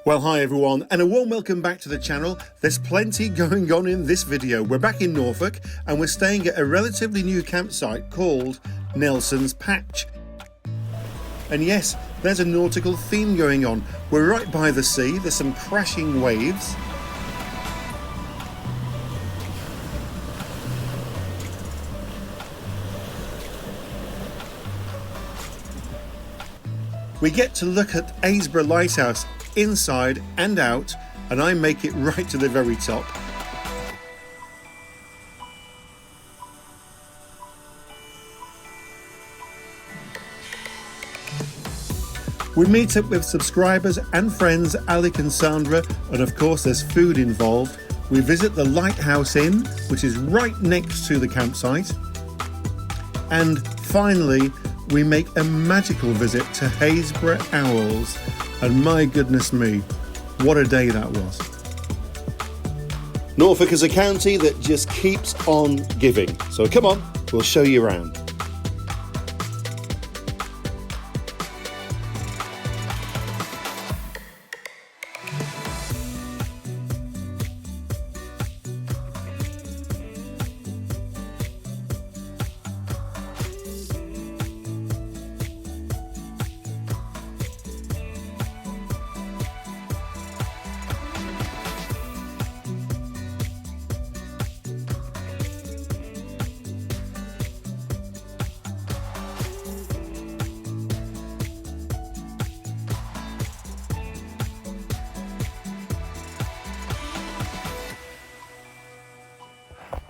Well, hi everyone, and a warm welcome back to the channel. There's plenty going on in this video. We're back in Norfolk and we're staying at a relatively new campsite called Nelson's Patch. And yes, there's a nautical theme going on. We're right by the sea, there's some crashing waves. We get to look at Happisburgh Lighthouse inside and out, and I make it right to the very top. We meet up with subscribers and friends Alec and Sandra, and of course there's food involved. We visit the Lighthouse Inn, which is right next to the campsite. And finally, we make a magical visit to Happisburgh Owls, and my goodness me, what a day that was. Norfolk is a county that just keeps on giving, so come on, we'll show you around.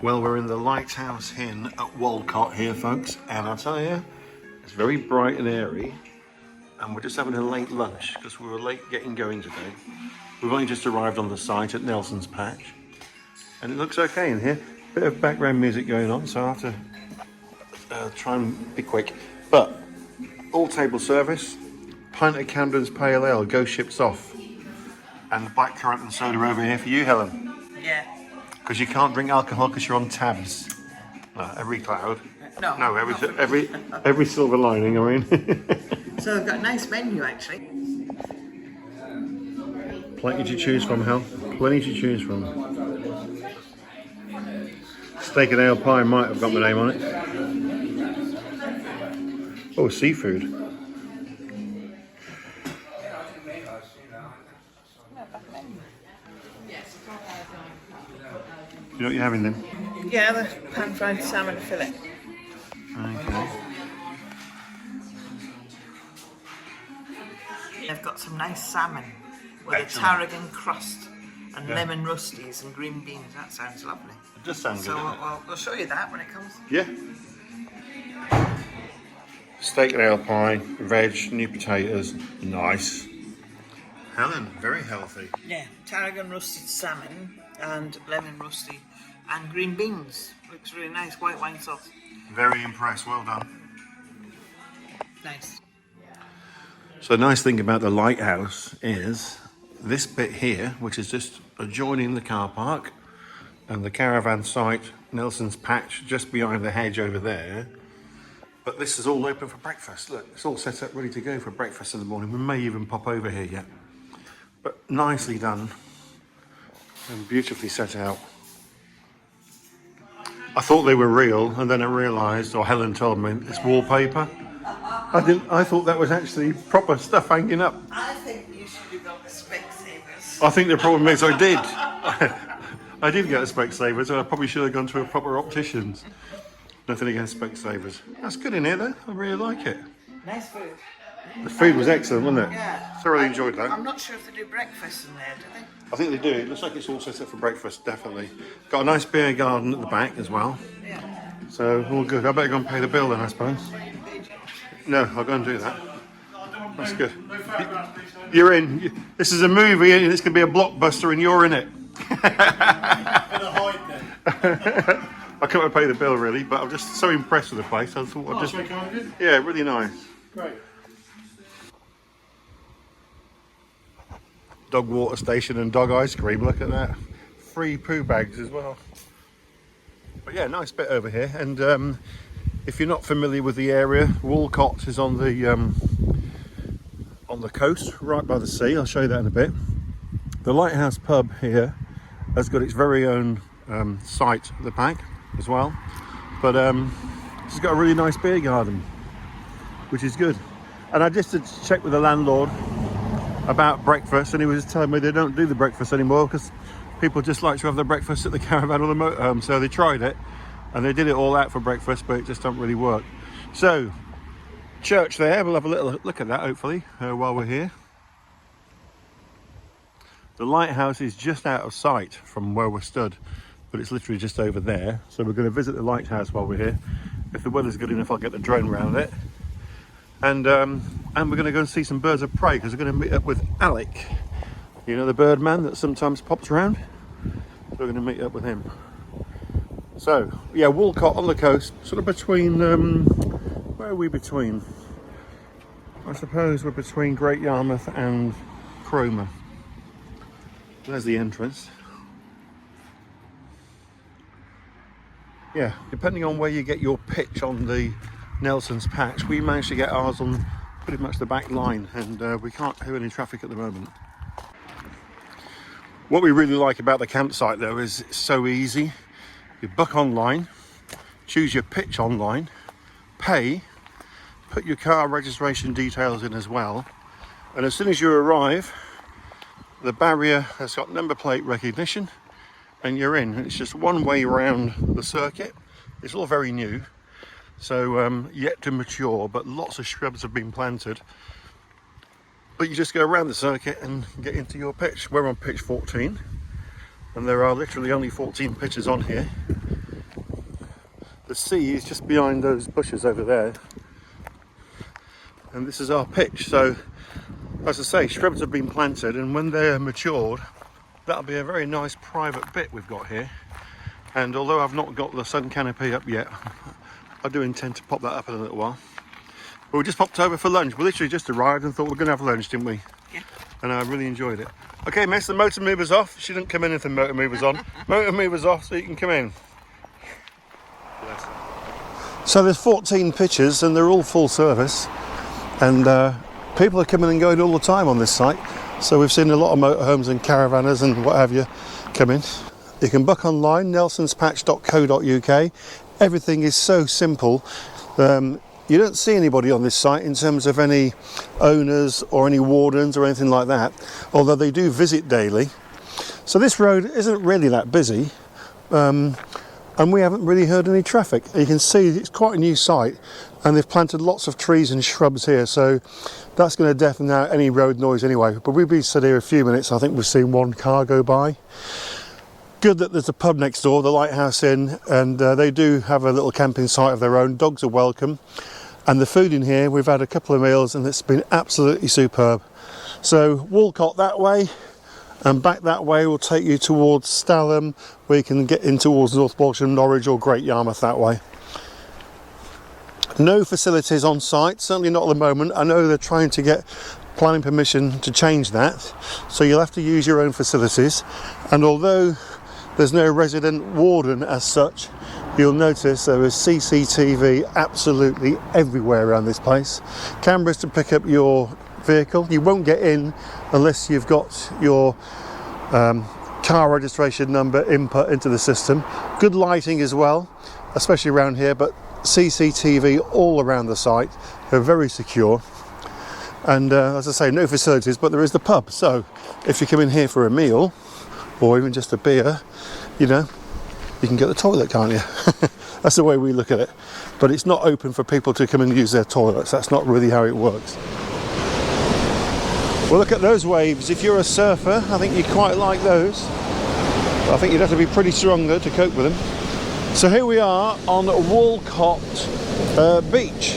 Well, we're in the Lighthouse Inn at Walcott here, folks, and I'll tell you, it's very bright and airy, and we're just having a late lunch because we were late getting going today. We've only just arrived on the site at Nelson's Patch, and it looks okay in here. Bit of background music going on, so I have to try and be quick. But all table service, pint of Camden's Pale Ale, ghost ships off, and blackcurrant and soda over here for you, Helen. Yeah. Because you can't drink alcohol because you're on tabs. Every cloud. No, every silver lining, I mean. So I've got a nice menu actually. Plenty to choose from, Hel. Plenty to choose from. Steak and ale pie might have got my name on it. Oh, seafood. You know what you're having then? Yeah, the pan-fried salmon fillet. Okay. I've got some nice salmon with Excellent. a tarragon crust and lemon rusties and green beans. That sounds lovely. It does sound good. So we'll show you that when it comes. Yeah. Steak and ale pie, veg, new potatoes, nice. Helen, very healthy. Yeah, tarragon roasted salmon and lemon rusty and green beans. Looks really nice, white wine sauce. Very impressed, well done. Nice. So the nice thing about the lighthouse is this bit here, which is just adjoining the car park, and the caravan site, Nelson's Patch, just behind the hedge over there. But this is all open for breakfast. Look, it's all set up ready to go for breakfast in the morning. We may even pop over here yet. But nicely done and beautifully set out. I thought they were real, and then I realised, or Helen told me, it's wallpaper. I thought that was actually proper stuff hanging up. I think you should have got the Specsavers. I think the problem is I did. I did get a Specsavers, and I probably should have gone to a proper optician's. Nothing against Specsavers. That's good in here though, I really like it. Nice food. The food was excellent, wasn't it? Yeah. Thoroughly enjoyed that. I'm not sure if they do breakfast in there, do they? I think they do. It looks like it's all set up for breakfast, definitely. Got a nice beer garden at the back as well. Yeah. So, all good. I better go and pay the bill then, I suppose. No, I'll go and do that. That's good. You're in. This is a movie and it's going to be a blockbuster and you're in it. I couldn't pay the bill really, but I'm just so impressed with the place. I thought I'd just... Yeah, really nice. Great. Dog water station and dog ice cream, look at that. Free poo bags as well. But yeah, nice bit over here. And if you're not familiar with the area, Walcott is on the coast, right by the sea. I'll show you that in a bit. The Lighthouse pub here has got its very own site at the back as well, but it's got a really nice beer garden, which is good. And I just did check with the landlord about breakfast, and he was telling me they don't do the breakfast anymore because people just like to have their breakfast at the Caravan or the motorhome. So they tried it and they did it all out for breakfast, but it just don't really work. So church there, we'll have a little look at that hopefully while we're here. The lighthouse is just out of sight from where we're stood, but it's literally just over there. So we're going to visit the lighthouse while we're here. If the weather's good enough, I'll get the drone around it. And we're going to go and see some birds of prey because we're going to meet up with Alec. You know, the bird man that sometimes pops around? So we're going to meet up with him. So, yeah, Walcott on the coast, sort of between, where are we between? I suppose we're between Great Yarmouth and Cromer. There's the entrance. Yeah, depending on where you get your pitch on the Nelson's patch, we managed to get ours on pretty much the back line, and we can't hear any traffic at the moment. What we really like about the campsite though is it's so easy. You book online, choose your pitch online, pay, put your car registration details in as well, and as soon as you arrive, the barrier has got number plate recognition and you're in. It's just one way around the circuit. It's all very new, so yet to mature, but lots of shrubs have been planted. But you just go around the circuit and get into your pitch. We're on pitch 14 and there are literally only 14 pitches on here. The sea is just behind those bushes over there, and this is our pitch. So as I say, shrubs have been planted, and when they're matured, that'll be a very nice private bit we've got here. And although I've not got the sun canopy up yet, I do intend to pop that up in a little while. But we just popped over for lunch. We literally just arrived and thought we're going to have lunch, didn't we? Yeah. And I really enjoyed it. Okay, miss, the motor mover's off. She didn't come in if the motor mover's on. Motor mover's off, so you can come in. So there's 14 pitches and they're all full service. And people are coming and going all the time on this site. So we've seen a lot of motorhomes and caravanners and what have you come in. You can book online, nelsonspatch.co.uk. Everything is so simple. You don't see anybody on this site in terms of any owners or any wardens or anything like that, although they do visit daily. So this road isn't really that busy, and we haven't really heard any traffic. You can see it's quite a new site, and they've planted lots of trees and shrubs here, so that's going to deafen out any road noise anyway. But we've been stood here a few minutes. I think we've seen one car go by. Good that there's a pub next door, the Lighthouse Inn, and they do have a little camping site of their own. Dogs are welcome, and the food in here, we've had a couple of meals and it's been absolutely superb. So Walcott that way, and back that way will take you towards Stalham, where you can get in towards North Walsham, Norwich or Great Yarmouth that way. No facilities on site, certainly not at the moment. I know they're trying to get planning permission to change that, so you'll have to use your own facilities. And although there's no resident warden as such, you'll notice there is CCTV absolutely everywhere around this place. Cameras to pick up your vehicle. You won't get in unless you've got your car registration number input into the system. Good lighting as well, especially around here, but CCTV all around the site. They're very secure. And as I say, no facilities, but there is the pub. So if you come in here for a meal or even just a beer, you know, you can get the toilet, can't you? That's the way we look at it. But it's not open for people to come and use their toilets. That's not really how it works. Well, look at those waves. If you're a surfer, I think you quite like those. But I think you'd have to be pretty strong though to cope with them. So here we are on Walcott Beach.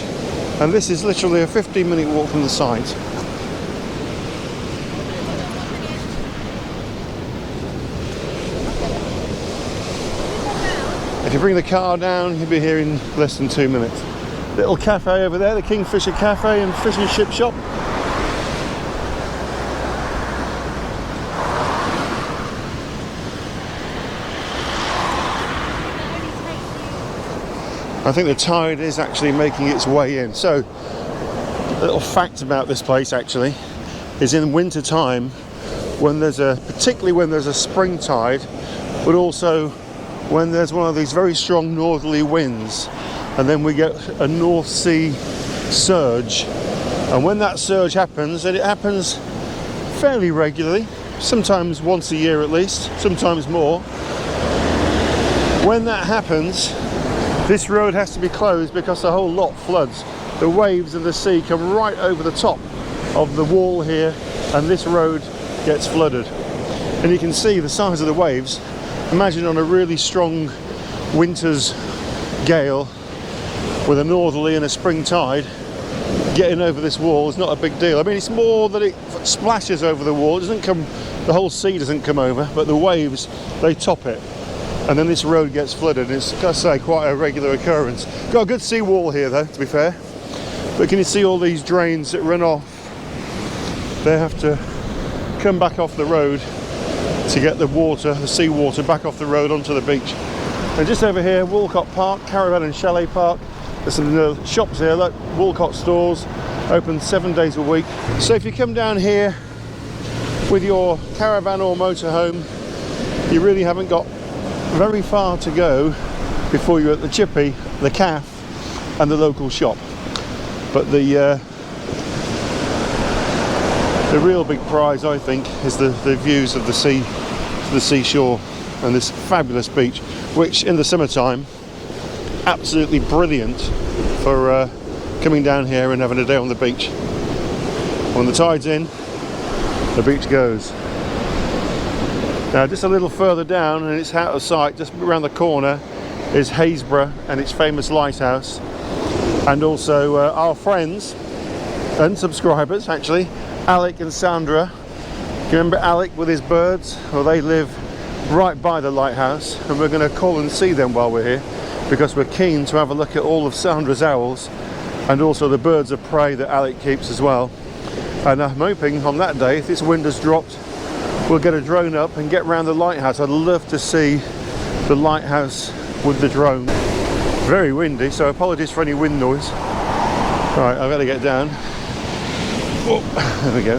And this is literally a 15-minute walk from the site. If you bring the car down, you'll be here in less than 2 minutes. Little cafe over there, the Kingfisher Cafe and Fish and Chip Shop. I think the tide is actually making its way in. So, a little fact about this place actually is in winter time, particularly when there's a spring tide, but also when there's one of these very strong northerly winds, and then we get a North Sea surge. And when that surge happens, and it happens fairly regularly, sometimes once a year at least, sometimes more, when that happens, this road has to be closed because the whole lot floods. The waves of the sea come right over the top of the wall here, and this road gets flooded. And you can see the size of the waves. Imagine on a really strong winter's gale with a northerly and a spring tide, getting over this wall is not a big deal. I mean, it's more that it splashes over the wall. It doesn't come, the whole sea doesn't come over, but the waves, they top it. And then this road gets flooded, and it's, gotta say, quite a regular occurrence. Got a good sea wall here though, to be fair. But can you see all these drains that run off? They have to come back off the road to get the water, the sea water, back off the road onto the beach. And just over here, Walcott Park, Caravan and Chalet Park. There's some shops here, look, Walcott stores, open 7 days a week. So if you come down here with your caravan or motorhome, you really haven't got very far to go before you're at the chippy, the caff and the local shop. But the real big prize, I think, is the views of the sea, the seashore, and this fabulous beach, which in the summertime, absolutely brilliant for coming down here and having a day on the beach. When the tide's in, the beach goes. Now just a little further down, and it's out of sight, just around the corner, is Happisburgh and its famous lighthouse, and also our friends and subscribers, actually, Alec and Sandra. Do you remember Alec with his birds? Well, they live right by the lighthouse, and we're going to call and see them while we're here, because we're keen to have a look at all of Sandra's owls and also the birds of prey that Alec keeps as well. And I'm hoping on that day, if this wind has dropped, we'll get a drone up and get round the lighthouse. I'd love to see the lighthouse with the drone. Very windy, so apologies for any wind noise. Right, I've got to get down. Oh, there we go.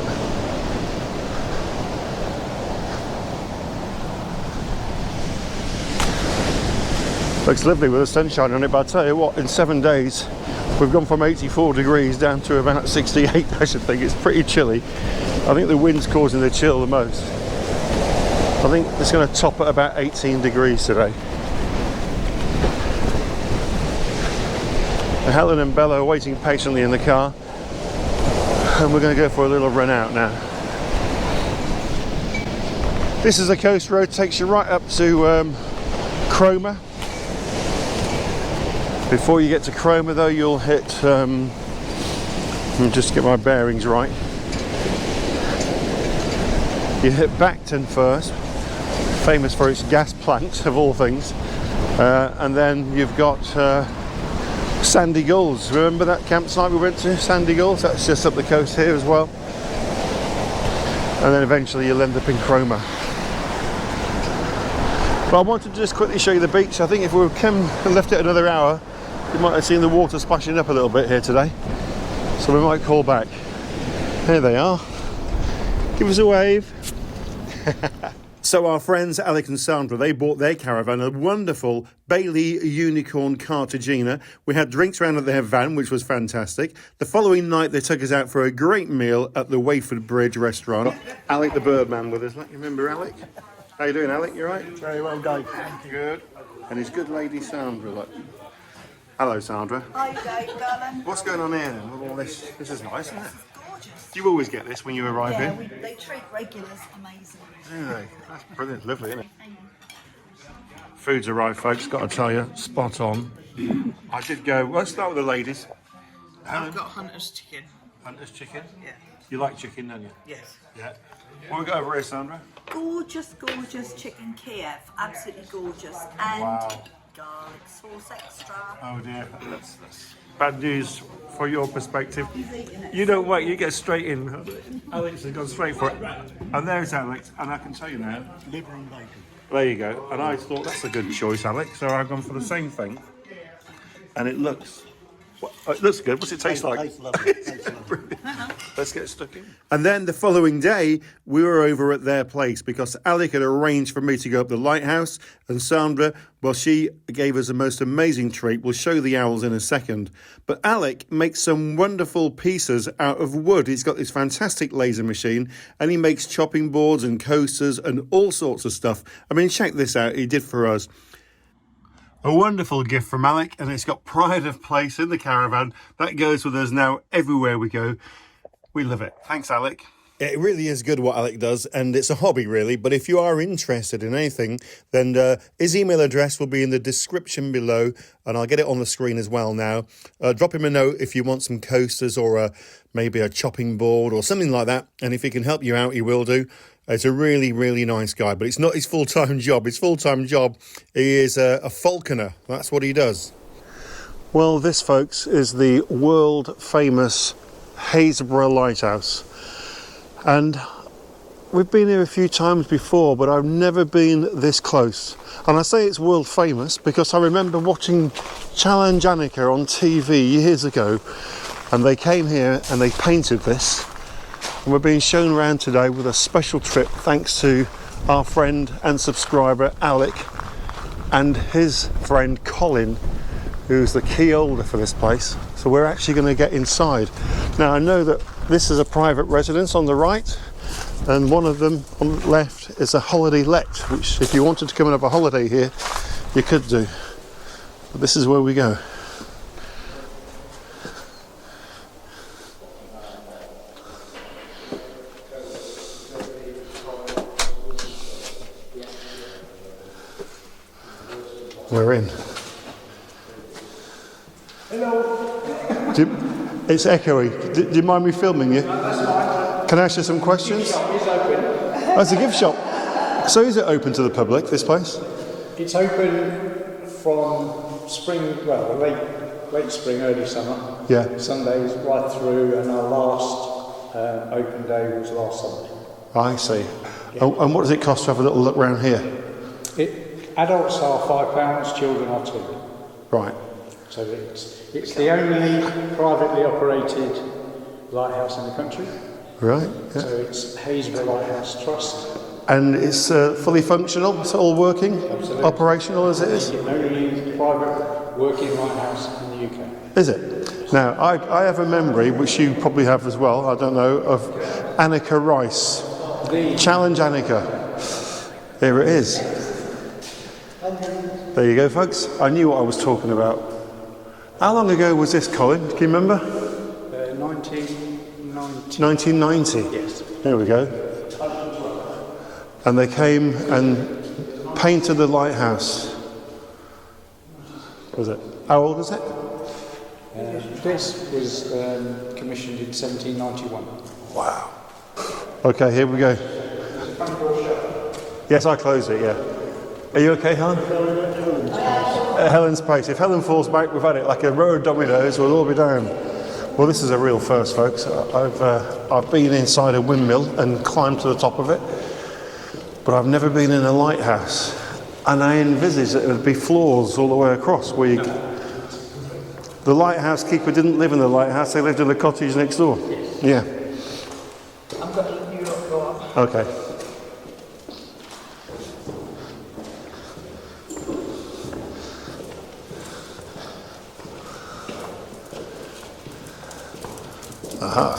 Looks lovely with the sunshine on it, but I'll tell you what, in 7 days we've gone from 84 degrees down to about 68. I should think. It's pretty chilly. I think the wind's causing the chill the most. I think it's going to top at about 18 degrees today. And Helen and Bella are waiting patiently in the car, and we're going to go for a little run out now. This is a coast road, takes you right up to Cromer. Before you get to Cromer though, you'll hit, let me just get my bearings right. You hit Bacton first, famous for its gas plant of all things, and then you've got Sandy Gulls. Remember that campsite we went to, Sandy Gulls? That's just up the coast here as well. And then eventually you'll end up in Cromer. But I wanted to just quickly show you the beach. I think if we would come and left it another hour, you might have seen the water splashing up a little bit here today. So we might call back. Here they are. Give us a wave. So our friends Alec and Sandra, they bought their caravan, a wonderful Bailey Unicorn Cartagena. We had drinks around at their van, which was fantastic. The following night, they took us out for a great meal at the Wayford Bridge restaurant. Alec the Birdman with us. Like, you remember Alec? How you doing, Alec? You all right? Very well, Dave. Good. And his good lady Sandra. Look. Hello, Sandra. Hi, Dave, darling. What's going on here then with all this? This is nice, isn't it? Gorgeous. Do you always get this when you arrive Yeah, here? they treat regulars amazing. Do they? That's brilliant. Lovely, isn't it? Food's arrived, folks. Got to tell you, spot on. I did go. Let's start with the ladies. I've got Hunter's chicken. Hunter's chicken. Yeah. You like chicken, don't you? Yes. Yeah. What we got over here, Sandra? Gorgeous, gorgeous chicken Kiev. Absolutely gorgeous. And Wow. garlic sauce extra. Oh dear, that's bad news for your perspective. He's eating it. You don't wait, you get straight in. Alex has gone straight for it. And there's Alex, and I can tell you now. Liver and bacon. There you go. And I thought that's a good choice, Alex. So I've gone for the same thing. And it looks good. What's it taste like? Tastes lovely. Tastes lovely. let's get stuck in. And then the following day, we were over at their place because Alec had arranged for me to go up the lighthouse, and Sandra, well, she gave us a most amazing treat. We'll show the owls in a second. But Alec makes some wonderful pieces out of wood. He's got this fantastic laser machine, and he makes chopping boards and coasters and all sorts of stuff. I mean, check this out, he did for us. A wonderful gift from Alec, and it's got pride of place in the caravan. That goes with us now everywhere we go. We love it. Thanks, Alec. It really is good what Alec does, and it's a hobby, really. But if you are interested in anything, then his email address will be in the description below, and I'll get it on the screen as well now. Drop him a note if you want some coasters or maybe a chopping board or something like that. And if he can help you out, he will do. It's a really, really nice guy, but it's not his full-time job. His full-time job, he is a falconer. That's what he does. Well, this, folks, is the world-famous Happisburgh Lighthouse. And we've been here a few times before, but I've never been this close. And I say it's world-famous because I remember watching Challenge Annika on TV years ago, and they came here and they painted this. And we're being shown around today with a special trip thanks to our friend and subscriber Alec and his friend Colin, who's the key holder for this place. So we're actually going to get inside. Now I know that this is a private residence on the right, and one of them on the left is a holiday let, which if you wanted to come and have a holiday here, you could do. But this is where we go. We're in. Hello. It's echoey. Do you mind me filming you? No, that's fine. Can I ask you some questions? Gift shop is open. Oh, it's a gift shop. So is it open to the public, this place? It's open from spring, well, late spring, early summer. Yeah. Sundays right through, and our last open day was last Sunday. I see. Yeah. And what does it cost to have a little look around here? Adults are £5, children are £2. Right. So it's the only privately operated lighthouse in the country. Right. Yeah. So it's Happisburgh Lighthouse Trust. And it's fully functional? It's all working? Absolutely. Operational as it is? It's the only private working lighthouse in the UK. Is it? Now, I have a memory, which you probably have as well, I don't know, of Annika Rice. Challenge Annika. Here it is. There you go, folks. I knew what I was talking about. How long ago was this, Colin? Can you remember? 1990. 1990? Yes. There we go. And they came and painted the lighthouse. Was it? How old is it? This was commissioned in 1791. Wow. Okay, here we go. Yes, I closed it, yeah. Are you okay, Helen? Helen's place. If Helen falls back, we've had it like a row of dominoes, we'll all be down. Well, this is a real first, folks. I've been inside a windmill and climbed to the top of it, but I've never been in a lighthouse. And I envisaged that it would be floors all the way across. The lighthouse keeper didn't live in the lighthouse, they lived in the cottage next door. Yeah. I'm going to let you lot go up. Okay. Aha.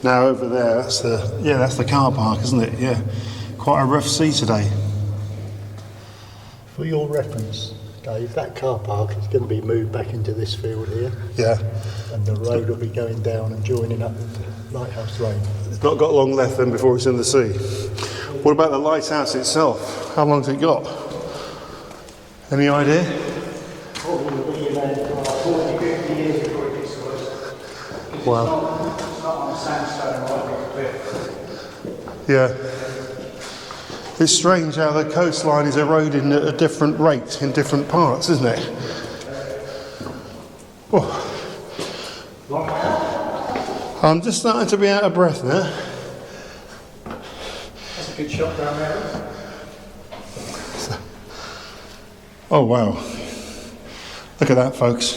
Now over there, that's the car park, isn't it? Yeah. Quite a rough sea today. For your reference, Dave, that car park is going to be moved back into this field here. Yeah. And the road will be going down and joining up with the Lighthouse Road. It's not got long left then before it's in the sea. What about the lighthouse itself? How long's it got? Any idea? Probably will be around 40, 50 years before it gets worse. Wow. It's not on sandstone like a cliff. Yeah. It's strange how the coastline is eroding at a different rate in different parts, isn't it? Oh. I'm just starting to be out of breath now. That's a good shot down there. Oh wow. Look at that, folks.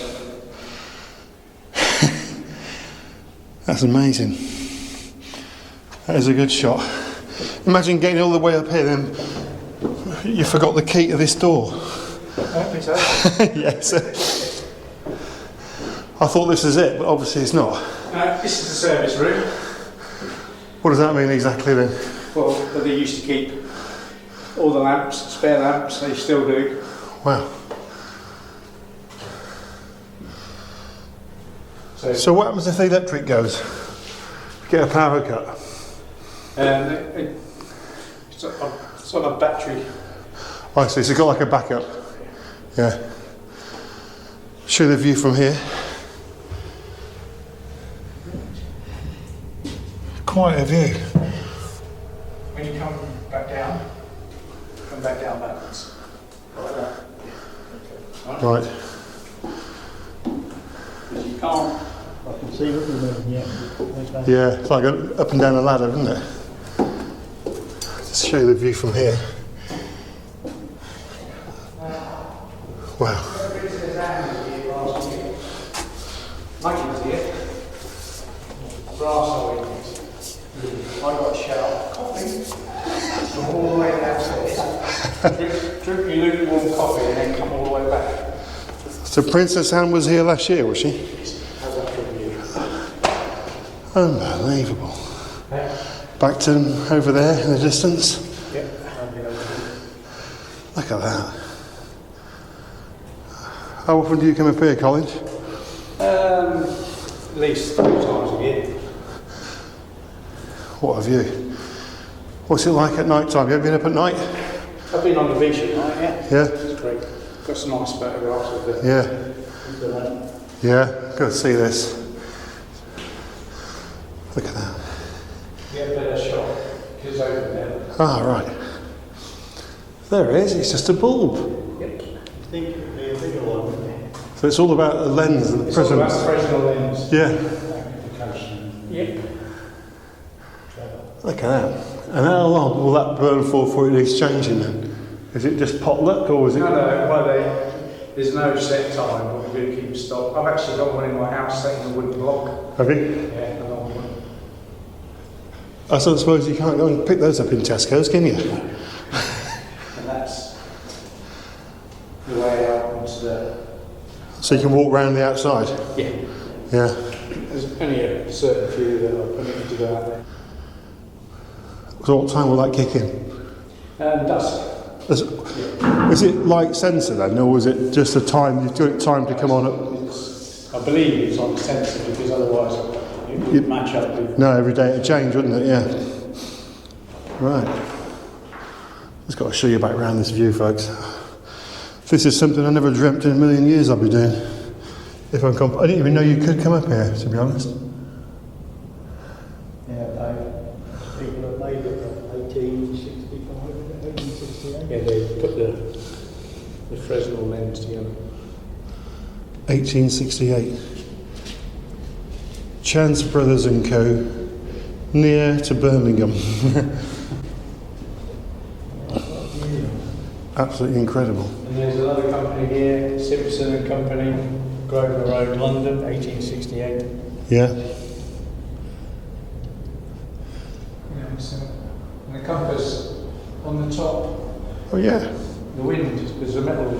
That's amazing. That is a good shot. Imagine getting all the way up here, then you forgot the key to this door. Yes. I thought this is it, but obviously it's not. This is the service room. What does that mean exactly then? Well, they used to keep all the lamps, spare lamps, they still do. Wow. So what happens if the electric goes? Get a power cut? It's on a battery. I see, so it's got like a backup. Yeah. Show the view from here. Quite a view. When you come back down backwards. Like that. Right. Because you can't. I can see what you mean, yeah. Like that. Yeah, it's like up and down a ladder, isn't it? Just show you the view from here. Wow. Mike was here. Brass oranges. I got a shower. Coffee. All the way downstairs. drink your lukewarm coffee and then come all the way back. So Princess Anne was here last year, was she? How's that for you? Unbelievable. Backton over there in the distance. Yep. Look at that. How often do you come up here, Colin? At least 3 times a year. What a view. What's it like at night time? You ever been up at night? I've been on the beach at night, yeah. Yeah? It's great. Got some nice photographs of the. Yeah. Yeah, good to see this. Look at that. Get a better shot. Because over there. Ah, right. There it is, it's just a bulb. Yep. I think it would be a bigger one, wouldn't it? So it's all about the lens and the It's all prism. about Fresnel lens. Yeah, Magnification. Yep. look at that. And how long will that burn for it needs changing then? Is it just potluck or is it? No, well, there's no set time, but we do keep stock. I've actually got one in my house set in a wooden block. Have you? Yeah, a long one. I suppose you can't go and pick those up in Tesco's, can you? And that's the way out onto the. So you can walk round the outside? Yeah. Yeah. There's only a certain few that are permitted to go out there. So what time will that kick in? Dusk. Is it light sensor then, or is it just a time, you've got time to come on up? I believe it's on sensor because otherwise it wouldn't match up with. No, every day it'd change, wouldn't it? Yeah. Right. Just got to show you back around this view, folks. This is something I never dreamt in a million years I'd be doing. I didn't even know you could come up here, to be honest. Yeah, people have made it from 1865, 1868. Yeah, they put the Fresnel lens together. 1868. Chance Brothers and Co. Near to Birmingham. Absolutely incredible. And there's another company here, Simpson and Company, Grosvenor Road, London, 1868. Yeah. And the compass on the top, Oh yeah. the wind, there's a metal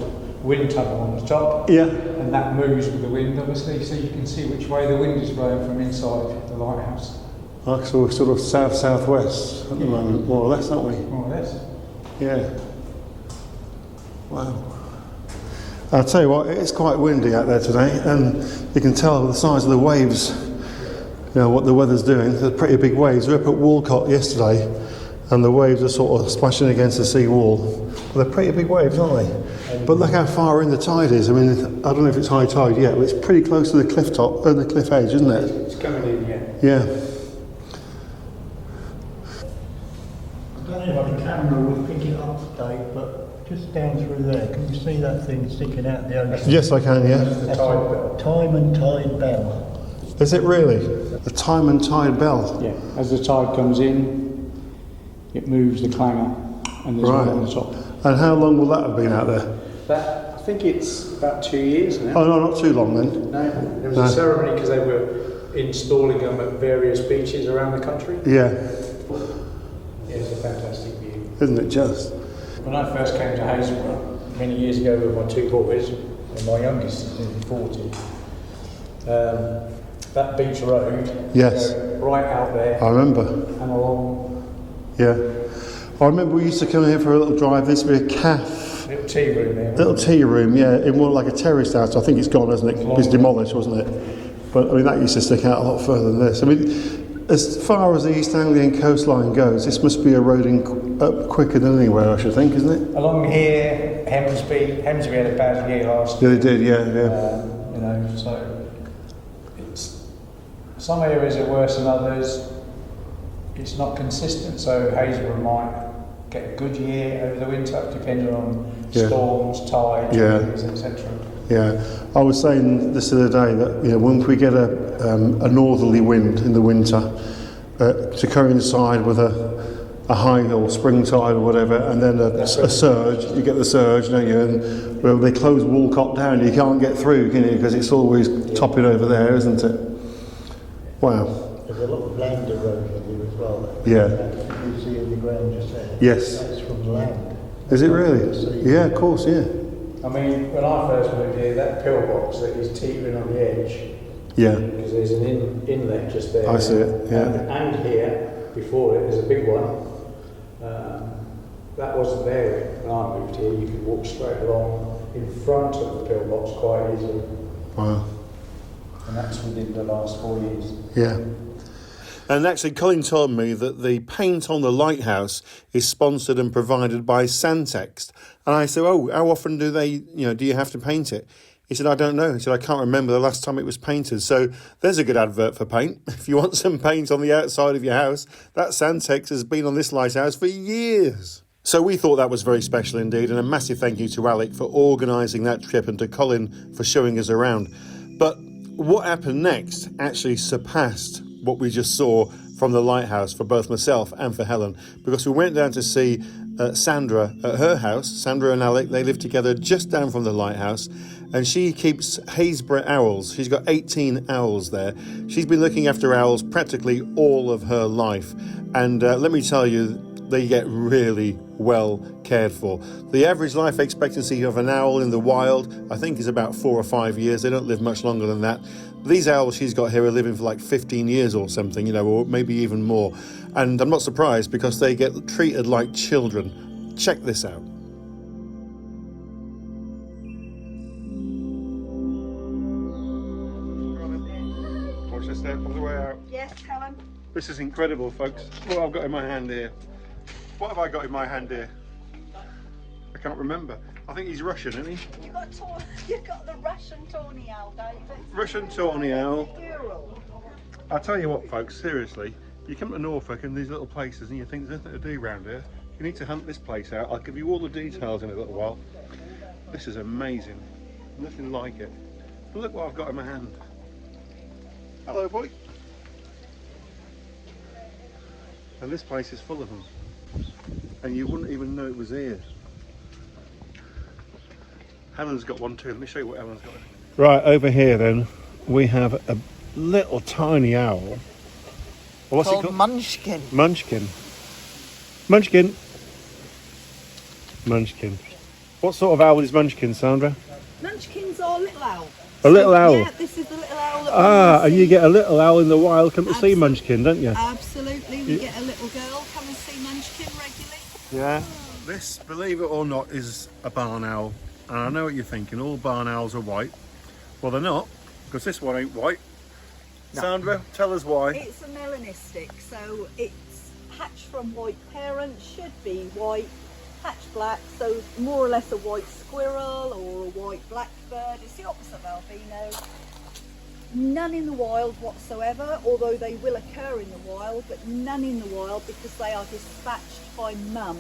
wind tunnel on the top, Yeah. and that moves with the wind, obviously, so you can see which way the wind is blowing from inside the lighthouse. So we're sort of south-southwest at the moment, more or less, aren't we? More or less. Yeah. Wow. I'll tell you what, it's quite windy out there today, and you can tell the size of the waves, you know, what the weather's doing. They're pretty big waves. We were up at Walcott yesterday, and the waves are sort of splashing against the sea wall. Well, they're pretty big waves, aren't they? But look how far in the tide is. I mean, I don't know if it's high tide yet, but it's pretty close to the cliff top, the cliff edge, isn't it? It's coming in, yeah. Yeah. I don't know if the camera will pick it up today, but just down through there, can you see that thing sticking out the ocean? Yes, I can, yeah. The That's tide a bell. time and tide bell. Is it really? The time and tide bell? Yeah, as the tide comes in, it moves the clanger, and there's one Right. on the top. And how long will that have been out there? That, I think it's about 2 years now. Oh no, not too long then. No, there was No. a ceremony because they were installing them at various beaches around the country. Yeah, It's a fantastic view. isn't it just? When I first came to Happisburgh many years ago with my 2 boys, and my youngest is nearly 40, that beach road, Yes. right out there I remember. and along, Yeah. I remember we used to come here for a little drive. There used to be a cafe, little tea room there. little tea room, yeah, in more like a terraced house. I think it's gone, hasn't it? It was demolished, wasn't it? But I mean, that used to stick out a lot further than this. I mean, as far as the East Anglian coastline goes, this must be eroding up quicker than anywhere, I should think, isn't it? Along here, Hemsby had a bad year last Yeah, year. they did, yeah. You know, so it's, some areas are worse than others. It's not consistent, so Happisburgh might get a good year over the winter, depending on Yeah. storms, tides, Yeah. etc. Yeah, I was saying this the other day that when we get a northerly wind in the winter to coincide with a high or spring tide or whatever, and then a surge, you get the surge, don't you? And well, they close Walcott down, you can't get through, can you? Because it's always topping over there, isn't it? Wow. There's a lot of land erosion here as well. Yeah. You see in the ground just there. Yes. That's from land. Is it really? Yeah, of course, yeah. I mean, when I first moved here, that pillbox that is teetering on the edge, Yeah. because there's an inlet just there. I see it, yeah. And here, before it, there's a big one. That wasn't there when I moved here. You could walk straight along in front of the pillbox quite easily. Wow. And that's within the last 4 years. Yeah. And actually, Colin told me that the paint on the lighthouse is sponsored and provided by Santext. And I said, oh, how often do they, do you have to paint it? He said, I don't know. He said, I can't remember the last time it was painted. So there's a good advert for paint. If you want some paint on the outside of your house, that Santext has been on this lighthouse for years. So we thought that was very special indeed. And a massive thank you to Alec for organising that trip and to Colin for showing us around. But what happened next actually surpassed what we just saw from the lighthouse for both myself and for Helen, because we went down to see Sandra at her house. Sandra and Alec, they live together just down from the lighthouse, and she keeps Happisburgh owls. She's got 18 owls there. She's been looking after owls practically all of her life, and let me tell you, they get really well cared for. The average life expectancy of an owl in the wild, I think, is about 4 or 5 years. They don't live much longer than that. These owls she's got here are living for like 15 years or something, or maybe even more. And I'm not surprised because they get treated like children. Check this out. Watch this step all the way out. Yes, Helen. This is incredible, folks. What I've got in my hand here. What have I got in my hand here? I can't remember. I think he's Russian, isn't he? You've got the Russian tawny owl, David. Russian tawny owl. Squirrel. I'll tell you what, folks, seriously, you come to Norfolk and these little places and you think there's nothing to do around here. You need to hunt this place out. I'll give you all the details in a little while. This is amazing. Nothing like it. And look what I've got in my hand. Hello, boy. And this place is full of them. And you wouldn't even know it was here. Helen's got one too. Let me show you what Helen's got. Right, over here then, we have a little tiny owl. What's Called it called? Munchkin. Munchkin. Munchkin. Munchkin. What sort of owl is Munchkin, Sandra? Munchkins are little owl. A little owl? Yeah, this is the little owl that Ah, and you get a little owl in the wild come to see Munchkin, don't you? Absolutely, we get a little girl come and see Munchkin regularly. Yeah. This, believe it or not, is a barn owl. And I know what you're thinking, all barn owls are white. Well, they're not, because this one ain't white. No. Sandra, tell us why. It's a melanistic, so it's hatched from white parents, should be white, hatched black, so more or less a white squirrel or a white blackbird. It's the opposite of albino. None in the wild whatsoever, although they will occur in the wild, but none in the wild because they are dispatched by mum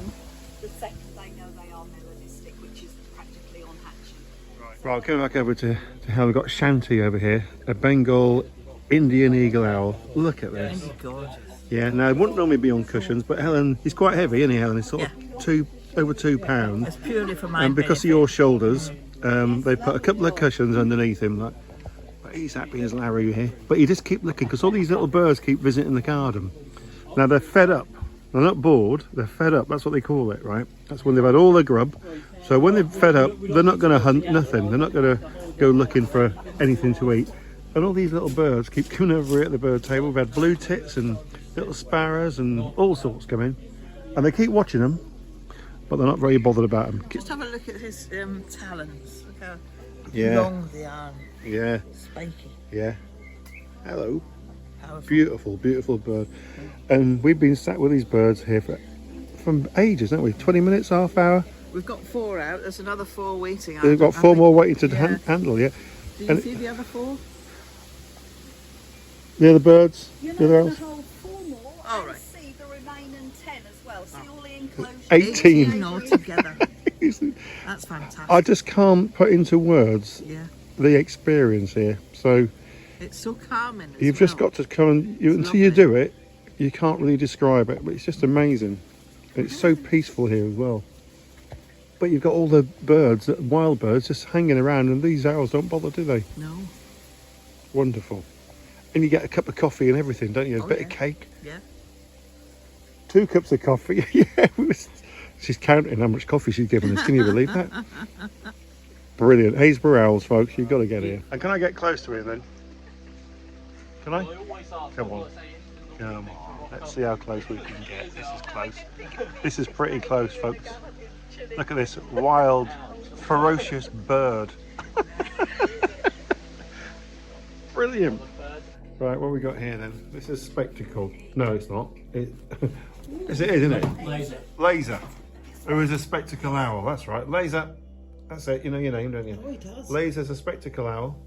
the second they know they are melanistic, which is practically on hatching. Right, coming back over to how we've got Shanty over here, a Bengal Indian eagle owl. Look at this. Isn't it gorgeous? Yeah, now it wouldn't normally be on cushions, but Helen, he's quite heavy, isn't he, Helen? He's sort of over 2 pounds. It's purely for my And because of benefit. your shoulders, they put a couple of cushions underneath him. But He's happy as Larry here. But you just keep looking because all these little birds keep visiting the garden. Now they're fed up. They're not bored, they're fed up. That's what they call it, right? That's when they've had all their grub. So when they're fed up, they're not going to hunt nothing. They're not going to go looking for anything to eat. And all these little birds keep coming over here at the bird table. We've had blue tits and little sparrows and all sorts come in. And they keep watching them, but they're not very bothered about them. Just have a look at his talons. Look how Yeah. long they are. Yeah, Spiky. yeah. Hello. Powerful. Beautiful, beautiful bird. And we've been sat with these birds here from ages, haven't we? 20 minutes, half hour. We've got 4 out. There's another 4 waiting. We've got 4 more waiting to handle, yeah. Do you And see the other 4? the other birds, You're the other not owls. going to hold 4 more All and right. see the remaining 10 as well. See all the enclosures. 18. altogether. That's fantastic. I just can't put into words Yeah. the experience here. So It's so calming. as you've just well. got to come and until lovely. you do it, you can't really describe it. But it's just amazing. It's so peaceful here as well. But you've got all the birds, wild birds, just hanging around, and these owls don't bother, do they? No. Wonderful. And you get a cup of coffee and everything, don't you? A Oh, bit yeah. of cake. Yeah. 2 cups of coffee. Yeah. She's counting how much coffee she's given us. Can you believe that? Brilliant. Happisburgh Owls, folks. You've got to get here. And can I get close to him then? Can I? Come on. Come on. Let's see how close we can get. This is close. This is pretty close, folks. Look at this wild, ferocious bird. Brilliant. Right, what we got here then? This is spectacle. No, it's not. Yes, it is, isn't it? Laser. Laser. Who is a spectacle owl? That's right. Laser. That's it. You know your name, don't you? Oh, he does. Laser's a spectacle owl.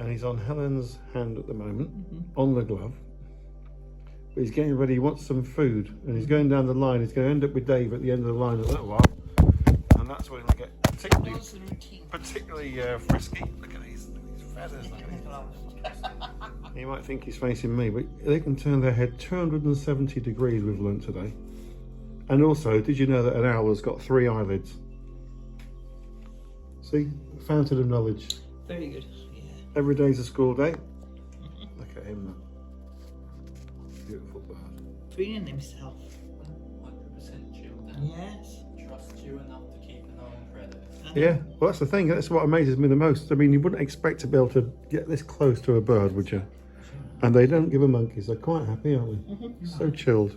And he's on Helen's hand at the moment, on the glove. But he's getting ready. He wants some food. And he's going down the line. He's going to end up with Dave at the end of the line in a little while. And that's when he'll get particularly frisky. Look at these feathers. Look at these. You might think he's facing me, but they can turn their head 270 degrees, we've learnt today. And also, did you know that an owl has got 3 eyelids? See? Fountain of knowledge. Very good. Yeah. Every day's a school day. Look at him. Beautiful bird. Preening himself. 100% chilled out. Yes. Trust you enough to keep an eye on predators. Yeah, well that's the thing. That's what amazes me the most. I mean, you wouldn't expect to be able to get this close to a bird, would you? And they don't give a monkeys. They're quite happy, aren't they? So chilled.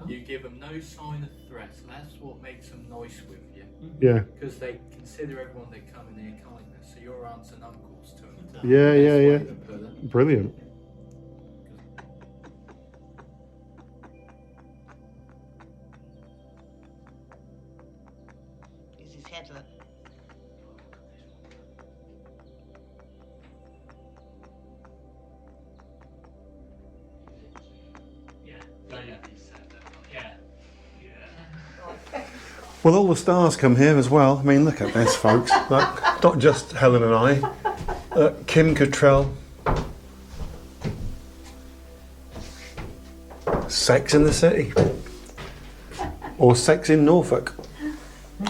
You give them no sign of threat, so that's what makes them nice with you. Yeah. Because they consider everyone they come in their kindness, so your aunts and uncles to them. Yeah, Best yeah, way yeah. to put it. Brilliant. Is his head up? Well, all the stars come here as well. I mean, look at this, folks. Like, not just Helen and I. Kim Cattrall. Sex in the City. Or Sex in Norfolk.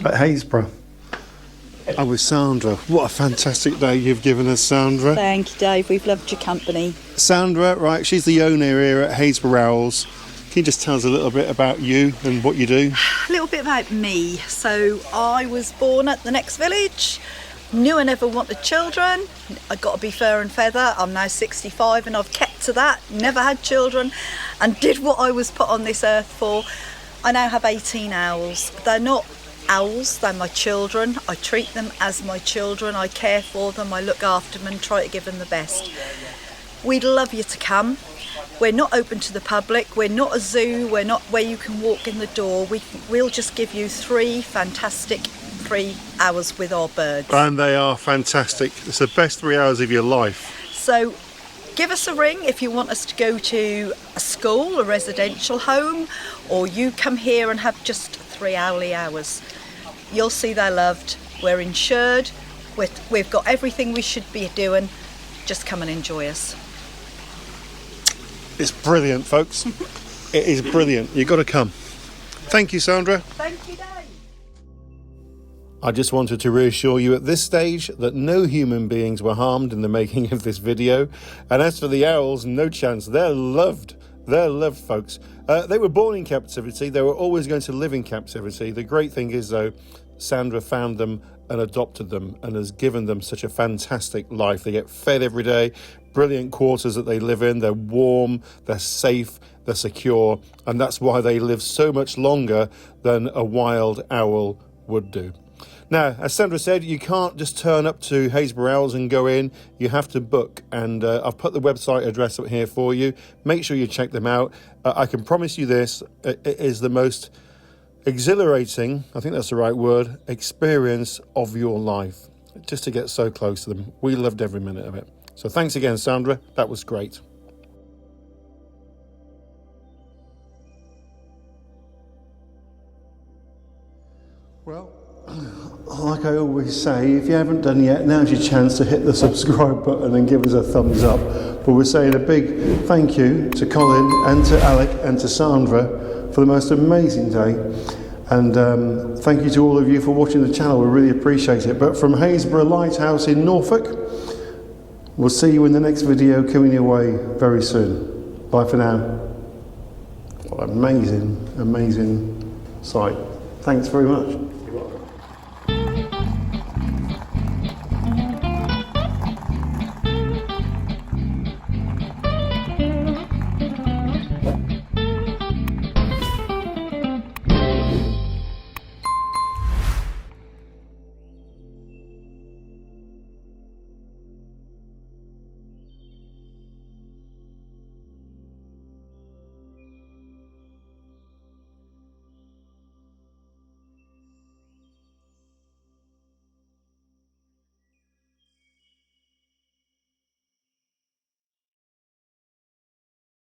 At Happisburgh. Oh, with Sandra. What a fantastic day you've given us, Sandra. Thank you, Dave. We've loved your company. Sandra, right, she's the owner here at Happisburgh Owls. Can you just tell us a little bit about you and what you do? A little bit about me. So I was born at the next village. Knew I never wanted children. I got to be fur and feather. I'm now 65 and I've kept to that. Never had children and did what I was put on this earth for. I now have 18 owls. They're not owls, they're my children. I treat them as my children. I care for them. I look after them and try to give them the best. We'd love you to come. We're not open to the public. We're not a zoo. We're not where you can walk in the door. We'll just give you 3 fantastic 3 hours with our birds. And they are fantastic. It's the best 3 hours of your life. So give us a ring if you want us to go to a school, a residential home, or you come here and have just 3 owly hours. You'll see they're loved. We're insured. We've got everything we should be doing. Just come and enjoy us. It's brilliant, folks. It is brilliant. You've got to come. Thank you, Sandra. Thank you, Dave. I just wanted to reassure you at this stage that no human beings were harmed in the making of this video. And as for the owls, no chance. They're loved. They're loved, folks. They were born in captivity. They were always going to live in captivity. The great thing is, though, Sandra found them and adopted them and has given them such a fantastic life. They get fed every day, brilliant quarters that they live in. They're warm, they're safe, they're secure. And that's why they live so much longer than a wild owl would do. Now, as Sandra said, you can't just turn up to Happisburgh Owls and go in. You have to book, and I've put the website address up here for you. Make sure you check them out. I can promise you this, it is the most exhilarating, I think that's the right word, experience of your life, just to get so close to them. We loved every minute of it. So thanks again, Sandra. That was great. Well, like I always say, if you haven't done yet, now's your chance to hit the subscribe button and give us a thumbs up. But we're saying a big thank you to Colin and to Alec and to Sandra for the most amazing day. And thank you to all of you for watching the channel. We really appreciate it. But from Happisburgh Lighthouse in Norfolk, we'll see you in the next video coming your way very soon. Bye for now. What an amazing, amazing sight. Thanks very much.